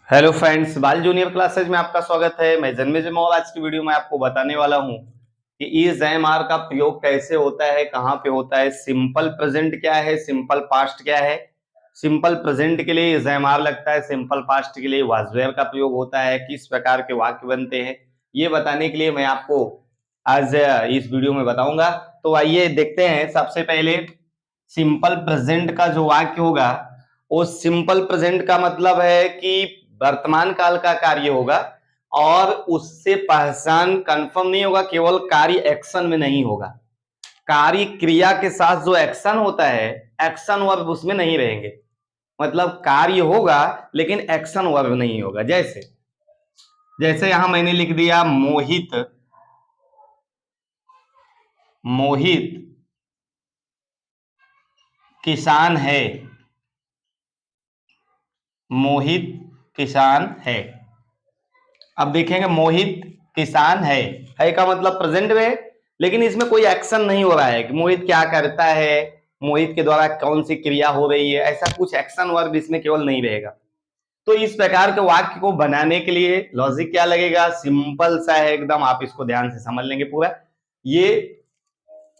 Hello friends, बाल junior classes में आपका स्वागत है। मैं जन्मेजय मौर्य। आज की वीडियो में आपको बताने वाला हूं कि इज एम आर का प्रयोग कैसे होता है, कहां पे होता है, सिंपल प्रेजेंट क्या है, सिंपल पास्ट क्या है। सिंपल प्रेजेंट के लिए इज एम आर लगता है, सिंपल पास्ट के लिए वाज वेयर का प्रयोग होता है, किस प्रकार के वाक्य बनते हैं, ये बताने के लिए मैं आपको आज इस वीडियो में बताऊंगा। तो आइए देखते हैं। सबसे पहले सिंपल प्रेजेंट का जो वाक्य होगा, वो सिंपल प्रेजेंट का मतलब है कि वर्तमान काल का कार्य होगा और उससे पहचान कंफर्म नहीं होगा, केवल कार्य एक्शन में नहीं होगा। कार्य क्रिया के साथ जो एक्शन होता है, एक्शन वर्ब उसमें नहीं रहेंगे। मतलब कार्य होगा लेकिन एक्शन वर्ब नहीं होगा। जैसे जैसे यहां मैंने लिख दिया मोहित, मोहित किसान है, मोहित किसान है। अब देखेंगे मोहित किसान है का मतलब प्रेजेंट में, लेकिन इसमें कोई एक्शन नहीं हो रहा है कि मोहित क्या करता है, मोहित के द्वारा कौन सी क्रिया हो रही है, ऐसा कुछ एक्शन वर्ब इसमें केवल नहीं रहेगा। तो इस प्रकार के वाक्य को बनाने के लिए लॉजिक क्या लगेगा, सिंपल सा है एकदम। आप इसको ध्यान से समझ लेंगे पूरा। ये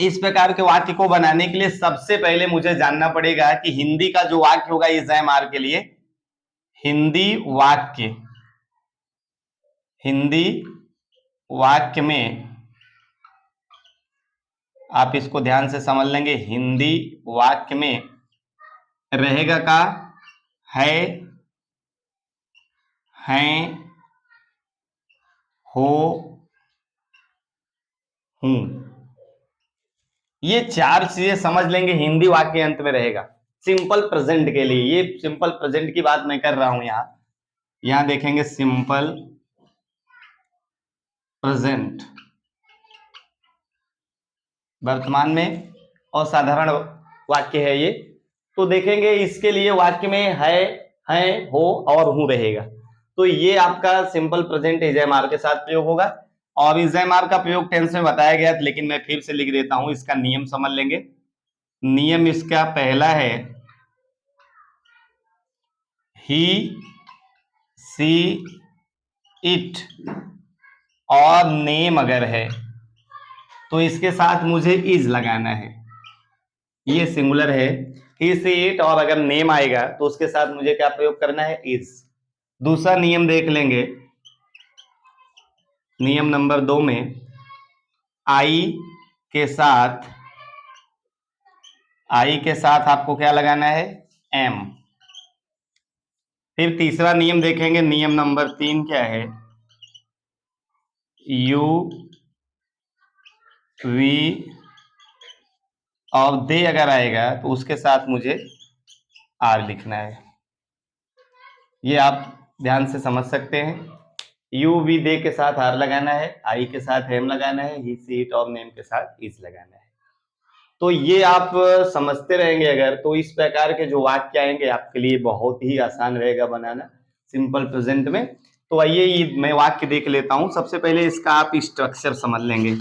इस प्रकार के वाक्य को बनाने के लिए सबसे पहले मुझे जानना पड़ेगा कि हिंदी का जो वाक्य होगा इज एम आर के लिए, हिंदी वाक्य, हिंदी वाक्य में आप इसको ध्यान से समझ लेंगे। हिंदी वाक्य में रहेगा का है, हैं, हो, हूं। ये चार चीजें समझ लेंगे, हिंदी वाक्य अंत में रहेगा सिंपल प्रेजेंट के लिए। ये सिंपल प्रेजेंट की बात मैं कर रहा हूं। यहां देखेंगे सिंपल प्रेजेंट, वर्तमान में और साधारण वाक्य है ये। तो देखेंगे इसके लिए वाक्य में है, हैं, हो और हूं रहेगा। तो ये आपका simple present is am are के साथ प्रयोग होगा। और इज एम आर का प्रयोग टेंस में बताया गया, लेकिन मैं फिर से लिख देता हूं, इसका नियम समझ लेंगे। नियम इसका पहला है ही, सी, इट और नेम अगर है तो इसके साथ मुझे इज लगाना है। ये सिंगुलर है, ही, सी, इट, और अगर नेम आएगा तो उसके साथ मुझे क्या प्रयोग करना है, इज। दूसरा नियम देख लेंगे, नियम नंबर 2 में आई के साथ, आई के साथ आपको क्या लगाना है, एम। फिर तीसरा नियम देखेंगे, नियम नंबर 3 क्या है, यू, वी और दे अगर आएगा तो उसके साथ मुझे आर लिखना है। ये आप ध्यान से समझ सकते हैं। यू, वी, दे के साथ आर लगाना है, आई के साथ एम लगाना है, ही, सी, इट और नेम के साथ इज लगाना है। तो ये आप समझते रहेंगे अगर, तो इस प्रकार के जो वाक्य आएंगे आपके लिए बहुत ही आसान रहेगा बनाना सिंपल प्रेजेंट में। तो आइए मैं वाक्य देख लेता हूं। सबसे पहले इसका आप स्ट्रक्चर समझ लेंगे।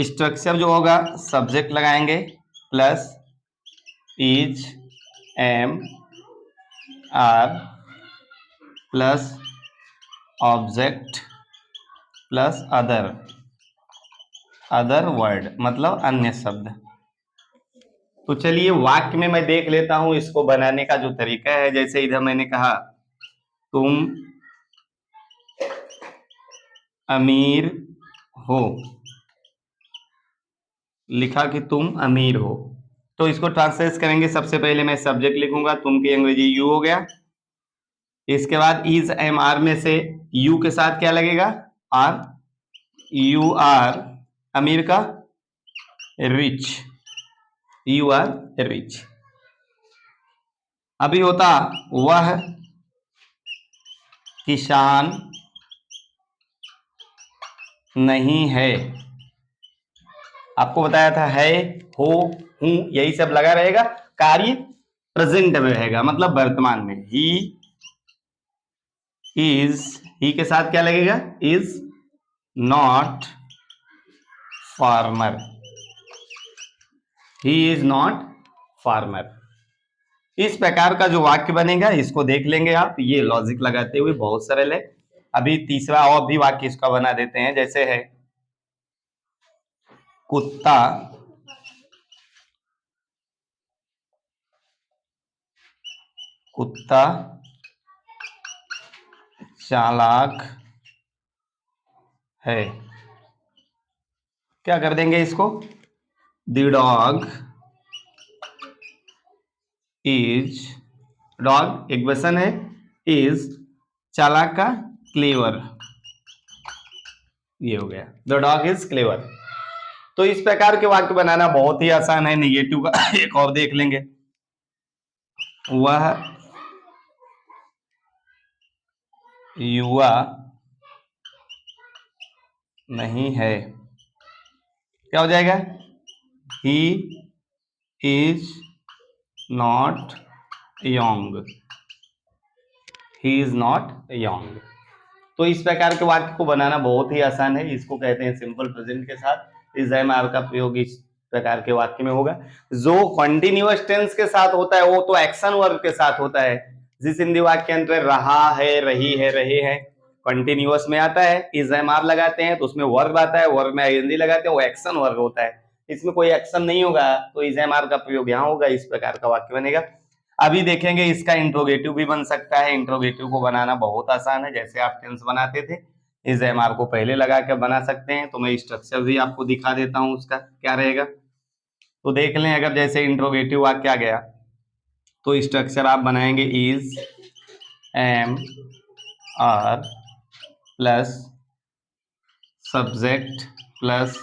स्ट्रक्चर जो होगा, सब्जेक्ट लगाएंगे plus is, am, are plus object plus other, other word मतलब अन्य शब्द। तो चलिए वाक्य में मैं देख लेता हूं इसको बनाने का जो तरीका है। जैसे इधर मैंने कहा तुम अमीर हो, लिखा कि तुम अमीर हो। तो इसको ट्रांसलेट करेंगे। सबसे पहले मैं सब्जेक्ट लिखूंगा, तुम की अंग्रेजी यू हो गया। इसके बाद इज एम आर में से यू के साथ क्या लगेगा, आर, यू आर अमीर का, रिच, यू आर रिच। अभी होता वह किसान नहीं है। आपको बताया था है, हो, हूं, यही सब लगा रहेगा। कार्य प्रेजेंट में रहेगा मतलब वर्तमान में। ही इज, ही के साथ क्या लगेगा, is not farmer, he is not farmer. इस प्रकार का जो वाक्य बनेगा इसको देख लेंगे आप, ये लॉजिक लगाते हुए बहुत सरल है। अभी तीसरा और भी वाक्य इसका बना देते हैं, जैसे है कुत्ता कुत्ता चालाक है। क्या कर देंगे इसको, द डॉग इज, डॉग एक क्वेश्चन है, इज चालाक का क्लेवर, ये हो गया, द डॉग इज क्लेवर। तो इस प्रकार के वाक्य बनाना बहुत ही आसान है। निगेटिव का एक और देख लेंगे, वह युवा नहीं है, क्या हो जाएगा, he is not young, he is not young. तो इस प्रकार के वाक्य को बनाना बहुत ही आसान है, इसको कहते हैं सिंपल प्रेजेंट के साथ इज एम आर का प्रयोग इस प्रकार के वाक्य में होगा। जो कॉन्टिन्यूअस टेंस के साथ होता है वो तो एक्शन वर्ब के साथ होता है। जिस हिंदी वाक्य के अंदर रहा है, रही है, रहे हैं कॉन्टिन्यूअस में आता है, इज एम आर लगाते हैं तो उसमें वर्ब आता है, वर्ब में आईएनजी लगाते हैं, वो एक्शन वर्ब होता है। इसमें कोई एक्शन नहीं होगा तो इज एम आर का प्रयोग यहाँ होगा, इस प्रकार का वाक्य बनेगा। अभी देखेंगे इसका इंट्रोगेटिव भी बन सकता है। इंट्रोगेटिव को बनाना बहुत आसान है, जैसे आप टेंस बनाते थे इज एम आर को पहले लगा के बना सकते हैं। तो मैं स्ट्रक्चर भी आपको दिखा देता हूं उसका क्या रहेगा, तो देख लें। अगर जैसे इंट्रोगेटिव वाक्य आ गया तो स्ट्रक्चर आप बनाएंगे is am are plus subject plus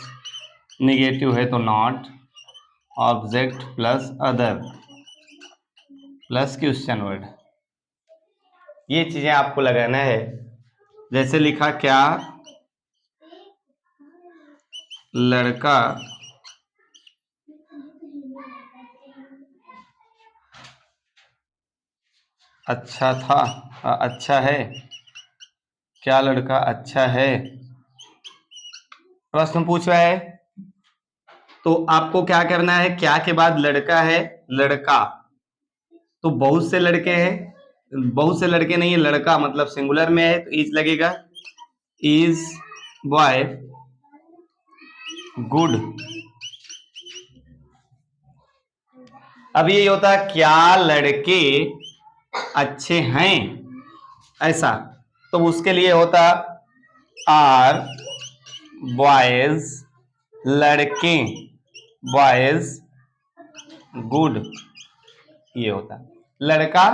negative है तो not, object plus other plus question word, ये चीजें आपको लगाना है। जैसे लिखा, क्या लड़का अच्छा था, अच्छा है, क्या लड़का अच्छा है, प्रश्न पूछ रहा है। तो आपको क्या करना है, क्या के बाद लड़का है, लड़का, तो बहुत से लड़के हैं, बहुत से लड़के नहीं है, लड़का मतलब सिंगुलर में है तो इज लगेगा, इज बॉय गुड। अब ये होता है क्या लड़के अच्छे हैं, ऐसा, तो उसके लिए होता आर बॉयज, लड़के बॉयज गुड, ये होता लड़का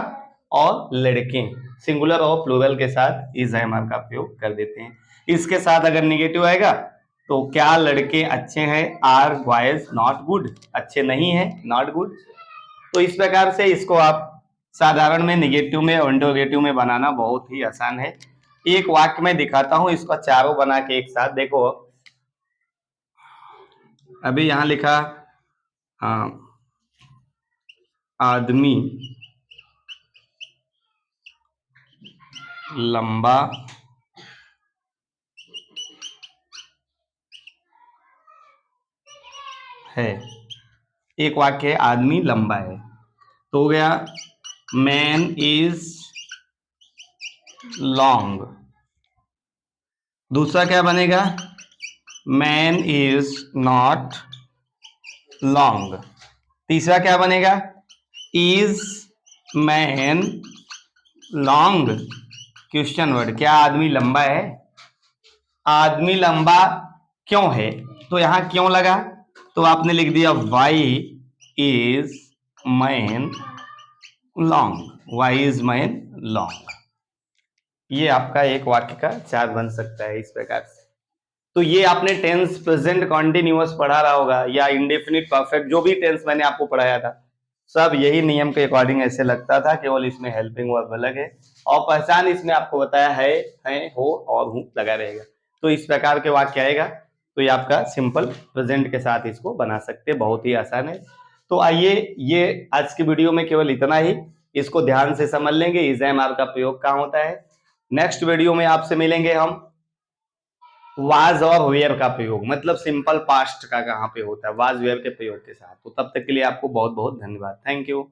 और लड़के सिंगुलर और प्लूरल के साथ इज एम आर का प्रयोग कर देते हैं। इसके साथ अगर निगेटिव आएगा तो क्या लड़के अच्छे हैं, आर बॉयज नॉट गुड, अच्छे नहीं है, नॉट गुड। तो इस प्रकार से इसको आप साधारण में, निगेटिव में और इंट्रोगेटिव में बनाना बहुत ही आसान है। एक वाक्य में दिखाता हूं, इसको चारों बना के एक साथ देखो। अभी यहां लिखा, हाँ, आदमी लंबा है, एक वाक्य है आदमी लंबा है, तो हो गया मैन इज लॉन्ग। दूसरा क्या बनेगा, मैन इज नॉट लॉन्ग। तीसरा क्या बनेगा, is man long, question word, क्या आदमी लंबा है, आदमी लंबा क्यों है, तो यहां क्यों लगा, तो आपने लिख दिया why is man long, why is man long. ये आपका एक वाक्य का चार बन सकता है इस प्रकार से। तो ये आपने टेंस प्रेजेंट कॉन्टिन्यूअस पढ़ा रहा होगा या इंडेफिनिट परफेक्ट, जो भी टेंस मैंने आपको पढ़ाया था सब यही नियम के अकॉर्डिंग ऐसे लगता था, केवल इसमें हेल्पिंग वर्ब अलग है और पहचान इसमें आपको बताया है, हो और हूं लगा रहेगा। तो इस प्रकार के वाक्य आएगा तो ये आपका सिंपल प्रेजेंट के साथ इसको बना सकते, बहुत ही आसान है। तो आइए, ये आज की वीडियो में केवल इतना ही, इसको ध्यान से समझ लेंगे इज एम आर का प्रयोग कहाँ होता है। नेक्स्ट वीडियो में आपसे मिलेंगे हम वाज और वेयर का प्रयोग, मतलब सिंपल पास्ट का कहाँ पे होता है, वाज वेयर के प्रयोग के साथ। तो तब तक के लिए आपको बहुत बहुत धन्यवाद, थैंक यू।